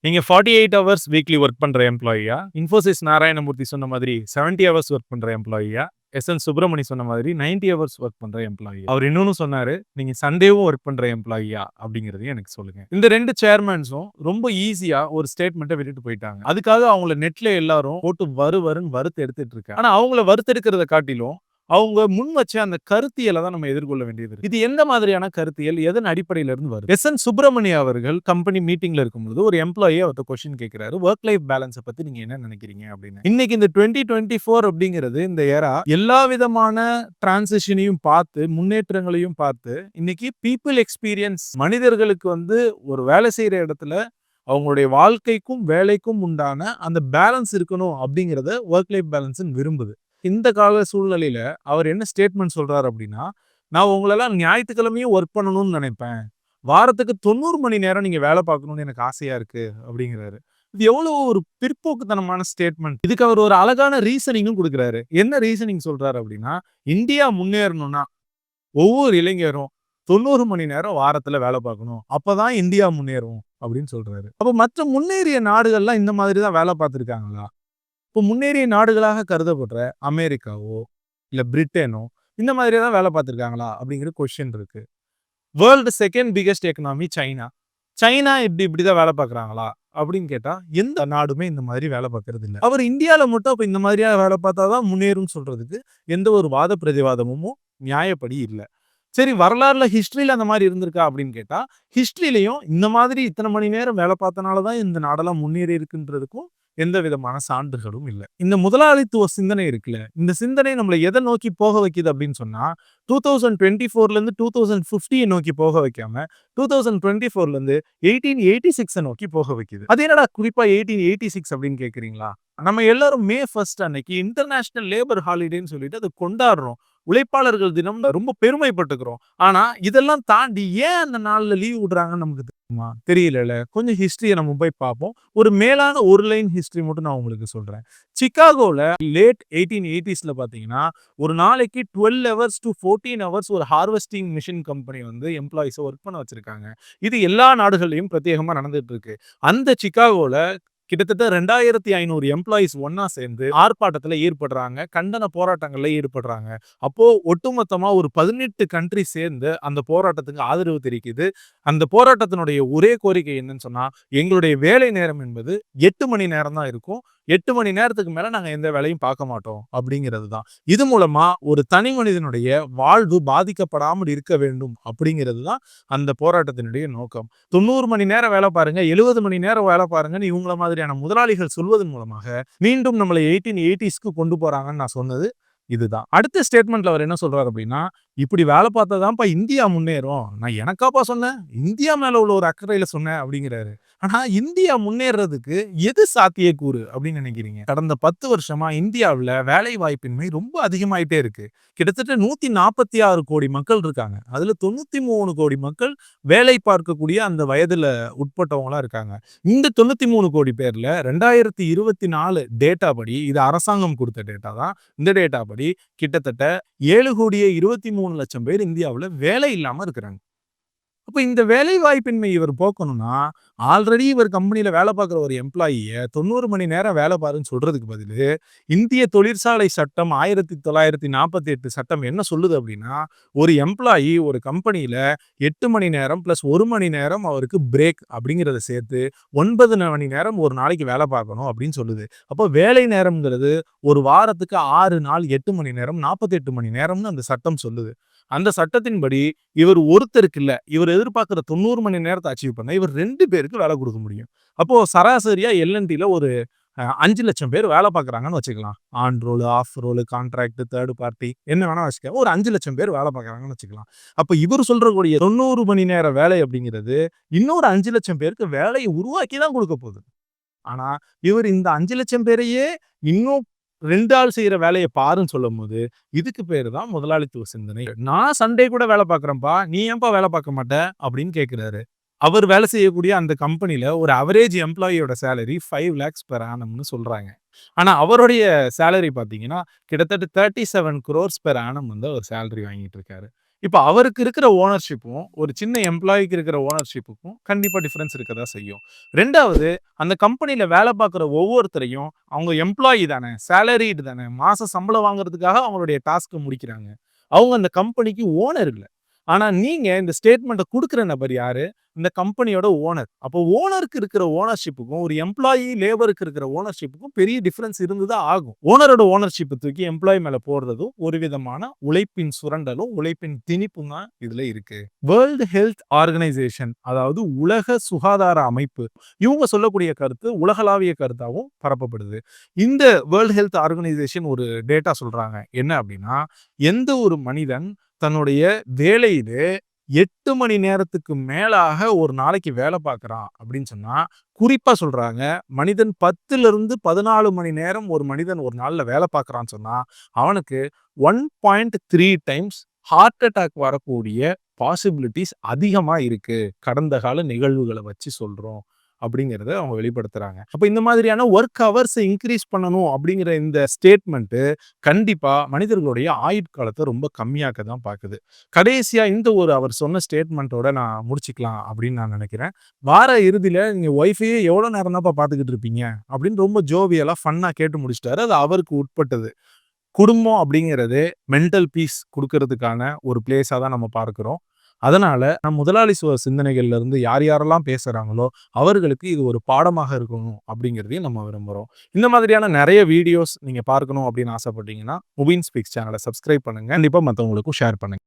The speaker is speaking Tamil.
நீங்க 48 ஹவர்ஸ் வீக்லி ஒர்க் பண்ற எம்ப்ளாயியா? இன்ஃபோசிஸ் நாராயணமூர்த்தி சொன்ன மாதிரி 70 ஹவர்ஸ் ஒர்க் பண்ற எம்ப்ளாயியா? எஸ்.என். சுப்பிரமணி சொன்ன மாதிரி 90 ஹவர்ஸ் ஒர்க் பண்ற எம்ப்ளாயியா? அவர் இன்னொன்னு சொன்னாரு, நீங்க சண்டேவும் ஒர்க் பண்ற எம்ப்ளாயியா? அப்படிங்கிறதையும் எனக்கு சொல்லுங்க. இந்த 2 சேர்மன்ஸும் ரொம்ப ஈஸியா ஒரு ஸ்டேட்மெண்ட்ட விட்டுட்டு போயிட்டாங்க. அதுக்காக அவங்கள நெட்ல எல்லாரும் போட்டு வருன்னு வறுத்து எடுத்துட்டு இருக்காங்க. ஆனா அவங்கள வறுத்தெடுக்கிறத காட்டிலும் அவங்க முன் வச்ச அந்த கருத்தியல தான் நம்ம எதிர்கொள்ள வேண்டியது இருக்கு. இது எந்த மாதிரியான கருத்தியல்? எதன் அடிப்படையில இருந்து வருது? எஸ்.என். சுப்பிரமணிய அவர்கள் கம்பெனி மீட்டிங்ல இருக்கும்போது ஒரு எம்ப்ளாயி அவர்ட்ட கொஸ்டின் கேட்கிறாரு. வொர்க் லைஃப் பேலன்ஸ பத்தி நீங்க என்ன நினைக்கிறீங்க அப்படின்னு. இன்னைக்கு இந்த 2024 அப்படிங்கிறது இந்த எரா எல்லா விதமான டிரான்சிஷனையும் பார்த்து, முன்னேற்றங்களையும் பார்த்து, இன்னைக்கு பீப்பிள் எக்ஸ்பீரியன்ஸ் மனிதர்களுக்கு ஒரு வேலை செய்யற இடத்துல அவங்களுடைய வாழ்க்கைக்கும், வேலைக்கும் உண்டான அந்த பேலன்ஸ் இருக்கணும் அப்படிங்கிறத வொர்க் லைஃப் பேலன்ஸ்ன்னு விரும்புது. இந்த கால சூழ்நிலையில அவர் என்ன ஸ்டேட்மெண்ட் சொல்றாரு அப்படின்னா, நான் உங்களெல்லாம் ஞாயிற்றுக்கிழமையும் ஒர்க் பண்ணணும்னு நினைப்பேன். வாரத்துக்கு 90 மணி நேரம் நீங்க வேலை பார்க்கணும்னு எனக்கு ஆசையா இருக்கு அப்படிங்கிறாரு. இது எவ்வளவு ஒரு பிற்போக்குத்தனமான ஸ்டேட்மெண்ட். இதுக்கு அவர் ஒரு அழகான ரீசனிங்கும் குடுக்குறாரு. என்ன ரீசனிங் சொல்றாரு அப்படின்னா, இந்தியா முன்னேறணும்னா ஒவ்வொரு இளைஞரும் 90 மணி நேரம் வாரத்துல வேலை பார்க்கணும். அப்பதான் இந்தியா முன்னேறும் அப்படின்னு சொல்றாரு. அப்ப மற்ற முன்னேறிய நாடுகள்லாம் இந்த மாதிரி தான் வேலை பார்த்திருக்காங்களா? இப்போ முன்னேறிய நாடுகளாக கருதப்படுற அமெரிக்காவோ, இல்ல பிரிட்டனோ இந்த மாதிரி தான் வேலை பார்த்திருக்காங்களா? அப்படிங்கிற கொஸ்டின் இருக்கு. World 2nd biggest economy China. China இப்படிதான் வேலை பார்க்குறாங்களா? அப்படின்னு கேட்டா, எந்த நாடுமே இந்த மாதிரி வேலை பார்க்கறது இல்ல. அவர் இந்தியால மட்டும் அப்ப இந்த மாதிரியா வேலை பார்த்தா தான் முன்னேறும்னு சொல்றதுக்கு எந்த ஒரு வாத பிரதிவாதமும் நியாயப்படி இல்ல. சரி, வரலாறுல ஹிஸ்டரியில அந்த மாதிரி இருந்திருக்கா அப்படின்னு கேட்டா, ஹிஸ்டரியிலயும் இந்த மாதிரி இத்தனை மணி நேரம் வேலை பார்த்தனால தான் இந்த நாடெல்லாம் முன்னேறி இருக்குன்றதுக்கும் எந்த விதமான சான்றுகளும் இல்ல. இந்த முதலாளித்துவ சிந்தனை இருக்குல்ல, இந்த சிந்தனை நம்மள எதை நோக்கி போக வைக்குது அப்படின்னு சொன்னா, 2024ல இருந்து 2050 நோக்கி போக வைக்காம 2024ல இருந்து 1886 நோக்கி போக வைக்குது. அது என்னடா குறிப்பா 1886 அப்படின்னு கேக்குறீங்களா? நம்ம எல்லாரும் மே 1 அன்னைக்கு இன்டர்நேஷனல் லேபர் ஹாலிடேன்னு சொல்லிட்டு அதை கொண்டாடுறோம். உழைப்பாளர்கள் தினம் ரொம்ப பெருமைப்பட்டுக்கிறோம். ஆனா இதெல்லாம் தாண்டி ஏன் அந்த நாள்ல லீவ் விடுறாங்கன்னு நமக்கு தெரியுமா? தெரியலல்ல. கொஞ்சம் ஹிஸ்டரிய நம்ம போய் பார்ப்போம். ஒரு மேலான ஒரு லைன் ஹிஸ்டரி மட்டும் நான் உங்களுக்கு சொல்றேன். சிகாகோல லேட் 1880ஸ்ல பாத்தீங்கன்னா, ஒரு நாளைக்கு 12 ஹவர்ஸ் டூ 14 ஹவர்ஸ் ஒரு harvesting machine company employees work பண்ண வச்சிருக்காங்க. இது எல்லா நாடுகள்லயும் பிரத்யேகமா நடந்துட்டு இருக்கு. அந்த சிகாகோல கிட்டத்தட்ட 2500 எம்ப்ளாயீஸ் ஒண்ணா சேர்ந்து ஆர்ப்பாட்டத்துல ஈடுபடுறாங்க. கண்டன போராட்டங்கள்ல ஈடுபடுறாங்க. அப்போ ஒட்டுமொத்தமா ஒரு 18 கண்ட்ரி சேர்ந்து அந்த போராட்டத்துக்கு ஆதரவு தெரிவிக்குது. அந்த போராட்டத்தினுடைய ஒரே கோரிக்கை என்னன்னு சொன்னா, எங்களுடைய வேலை நேரம் என்பது 8 மணி நேரம் தான் இருக்கும். 8 மணி நேரத்துக்கு மேல நாங்க எந்த வேலையும் பார்க்க மாட்டோம் அப்படிங்கிறது தான். இது மூலமா ஒரு தனி மனிதனுடைய வாழ்வு பாதிக்கப்படாமல் இருக்க வேண்டும் அப்படிங்கிறது தான் அந்த போராட்டத்தினுடைய நோக்கம். 90 மணி நேரம் வேலை பாருங்க, 70 மணி நேரம் வேலை பாருங்கன்னு இவங்கள மாதிரியான முதலாளிகள் சொல்வதன் மூலமாக மீண்டும் நம்மளை 1880ஸ்க்கு கொண்டு போறாங்கன்னு நான் சொன்னது இதுதான். அடுத்த ஸ்டேட்மெண்ட்ல அவர் என்ன சொல்றாரு அப்படின்னா, இப்படி வேலை பார்த்தா தான்ப்பா இந்தியா முன்னேறும். நான் எனக்காப்பா சொன்னேன்? இந்தியா மேல உள்ள ஒரு அக்கறையில சொன்னேன் அப்படிங்கிறாரு. ஆனா இந்தியா முன்னேறதுக்கு எது சாத்தியக்கூறு அப்படின்னு நினைக்கிறீங்க? கடந்த 10 வருஷமா இந்தியாவுல வேலை வாய்ப்பின்மை ரொம்ப அதிகமாயிட்டே இருக்கு. கிட்டத்தட்ட 146 கோடி மக்கள் இருக்காங்க. அதுல 93 கோடி மக்கள் வேலை பார்க்கக்கூடிய அந்த வயதுல உட்பட்டவங்களா இருக்காங்க. இந்த 93 கோடி பேர்ல 2024 டேட்டா படி, இது அரசாங்கம் கொடுத்த டேட்டா தான். இந்த டேட்டா படி கிட்டத்தட்ட 7,23,00,000 பேர் இந்தியாவுல வேலை இல்லாம இருக்கிறாங்க. அப்ப இந்த வேலை வாய்ப்பின்மை இவர் போக்கணும்னா, ஆல்ரெடி இவர் கம்பெனில வேலை பார்க்குற ஒரு எம்ப்ளாயிய 90 மணி நேரம் வேலை பாருன்னு சொல்றதுக்கு பதிலு, இந்திய தொழிற்சாலை சட்டம் 1948 சட்டம் என்ன சொல்லுது அப்படின்னா, ஒரு எம்ப்ளாயி ஒரு கம்பெனில 8 மணி நேரம் பிளஸ் 1 மணி நேரம் அவருக்கு பிரேக் அப்படிங்கிறத சேர்த்து 9 மணி நேரம் ஒரு நாளைக்கு வேலை பார்க்கணும் அப்படின்னு சொல்லுது. அப்போ வேலை நேரம்ங்கிறது ஒரு வாரத்துக்கு 6 நாள் 8 மணி நேரம் 48 மணி நேரம்னு அந்த சட்டம் சொல்லுது. அந்த சட்டத்தின்படி இவர் ஒருத்தருக்கு இல்ல, இவர் எதிர்பார்க்கிற 90 மணி நேரத்தை அச்சீவ் பண்ண இவர் 2 பேருக்கு வேலை கொடுக்க முடியும். அப்போ சராசரியா எல்&டில ஒரு 5,00,000 பேர் வேலை பார்க்குறாங்கன்னு வச்சுக்கலாம். On roll, off roll, contract, third party என்ன வேணா வச்சுக்க. ஒரு 5,00,000 பேர் வேலை பார்க்குறாங்கன்னு வச்சுக்கலாம். அப்ப இவர் சொல்றக்கூடிய 90 மணி நேர வேலை அப்படிங்கிறது இன்னொரு 5,00,000 பேருக்கு வேலையை உருவாக்கி தான் கொடுக்க போகுது. ஆனா இவர் இந்த 5,00,000 பேரையே இன்னும் 2 ஆள் செய்யற வேலையை பாருன்னு சொல்லும்போது, இதுக்கு பேரு தான் முதலாளித்துவ சிந்தனை. நான் சண்டே கூட வேலை பார்க்குறேன்ப்பா, நீ ஏன்பா வேலை பார்க்க மாட்ட அப்படின்னு கேட்கிறாரு. அவர் வேலை செய்யக்கூடிய அந்த கம்பெனில ஒரு அவரேஜ் எம்ப்ளாயியோட சேலரி 5 lakhs பெர் ஆனம்னு சொல்றாங்க. ஆனா அவருடைய சேலரி பார்த்தீங்கன்னா, கிட்டத்தட்ட 37 crores பெர் ஆனம் அவர் சேலரி வாங்கிட்டு இருக்காரு. இப்ப அவருக்கு இருக்கிற ஓனர்ஷிப்பும், ஒரு சின்ன எம்ப்ளாயிக்கு இருக்கிற ஓனர்ஷிப்புக்கும் கண்டிப்பா டிஃபரன்ஸ் இருக்க தான் செய்யும். 2வது அந்த கம்பெனில வேலை பார்க்குற ஒவ்வொருத்தரையும், அவங்க எம்ப்ளாயி தானே, சேலரிடு தானே, மாசம் சம்பளம் வாங்குறதுக்காக அவங்களுடைய டாஸ்க்க முடிக்கிறாங்க. அவங்க அந்த கம்பெனிக்கு ஓனர் இல்ல. ஆனா நீங்க இந்த ஸ்டேட்மெண்ட்ட குடுக்குற நபர் யாரு? இந்த கம்பெனியோட ஓனர். அப்போ ஓனருக்கு இருக்கிற ஓனர்ஷிப்புக்கும், ஒரு எம்ப்ளாயி லேபருக்கு இருக்கிற ஓனர்ஷிப்புக்கும் பெரிய டிஃபரன்ஸ் இருந்து தான் ஆகும். ஓனரோட ஓனர்ஷிப்ப தூக்கி எம்ப்ளாயி மேல போடுறதும் ஒரு விதமான உழைப்பின் சுரண்டலும், உழைப்பின் திணிப்பும் தான் இதுல இருக்கு. வேர்ல்ட் ஹெல்த் ஆர்கனைசேஷன், அதாவது உலக சுகாதார அமைப்பு, இவங்க சொல்லக்கூடிய கருத்து உலகளாவிய கருத்தாவும் பரப்பப்படுது. இந்த வேர்ல்ட் ஹெல்த் ஆர்கனைசேஷன் ஒரு டேட்டா சொல்றாங்க. என்ன அப்படின்னா, எந்த ஒரு மனிதன் தன்னுடைய வேலையிலே 8 மணி நேரத்துக்கு மேலாக ஒரு நாளைக்கு வேலை பார்க்குறான் அப்படின்னு சொன்னா, குறிப்பா சொல்றாங்க, மனிதன் 10லிருந்து 14 மணி நேரம் ஒரு மனிதன் ஒரு நாள்ல வேலை பார்க்குறான்னு சொன்னா, அவனுக்கு 1.3 டைம்ஸ் ஹார்ட் அட்டாக் வரக்கூடிய பாசிபிலிட்டீஸ் அதிகமா இருக்கு. கடந்த கால நிகழ்வுகள வச்சு சொல்றோம். அப்படிங்கிறத அவங்க வெளிப்படுத்துறாங்க. அப்ப இந்த மாதிரியான வொர்க் ஹவர்ஸ இன்கிரீஸ் பண்ணணும் அப்படிங்கிற இந்த ஸ்டேட்மெண்ட் கண்டிப்பா மனிதர்களுடைய ஆயுட்காலத்த ரொம்ப கம்மியாக்க தான் பாக்குது. கடைசியா இந்த ஒரு அவர் சொன்ன ஸ்டேட்மெண்ட்டோட நான் முடிச்சுக்கலாம் அப்படின்னு நான் நினைக்கிறேன். வார இறுதியில நீங்க ஒய்ஃபையே எவ்வளோ நேரம் தான்ப்பா பார்த்துக்கிட்டு இருப்பீங்க? அப்படின்னு ரொம்ப ஜோவியலா ஃபன்னா கேட்டு முடிச்சுட்டாரு. அது அவருக்கு உட்பட்டது. குடும்பம் அப்படிங்கிறது மென்டல் பீஸ் குடுக்கறதுக்கான ஒரு பிளேஸா தான் நம்ம பார்க்கிறோம். அதனால முதலாளித்துவ சிந்தனைகள்ல இருந்து யார் யாரெல்லாம் பேசுறாங்களோ, அவர்களுக்கு இது ஒரு பாடமாக இருக்கணும் அப்படிங்கிறதையும் நம்ம விரும்புறோம். இந்த மாதிரியான நெறைய வீடியோஸ் நீங்க பார்க்கணும் அப்படின்னு ஆசைப்பட்டீங்கன்னா, முபீன் ஸ்பீக்ஸ் சேனல சப்ஸ்கிரைப் பண்ணுங்க. கண்டிப்பா மத்தவங்களுக்கும் ஷேர் பண்ணுங்க.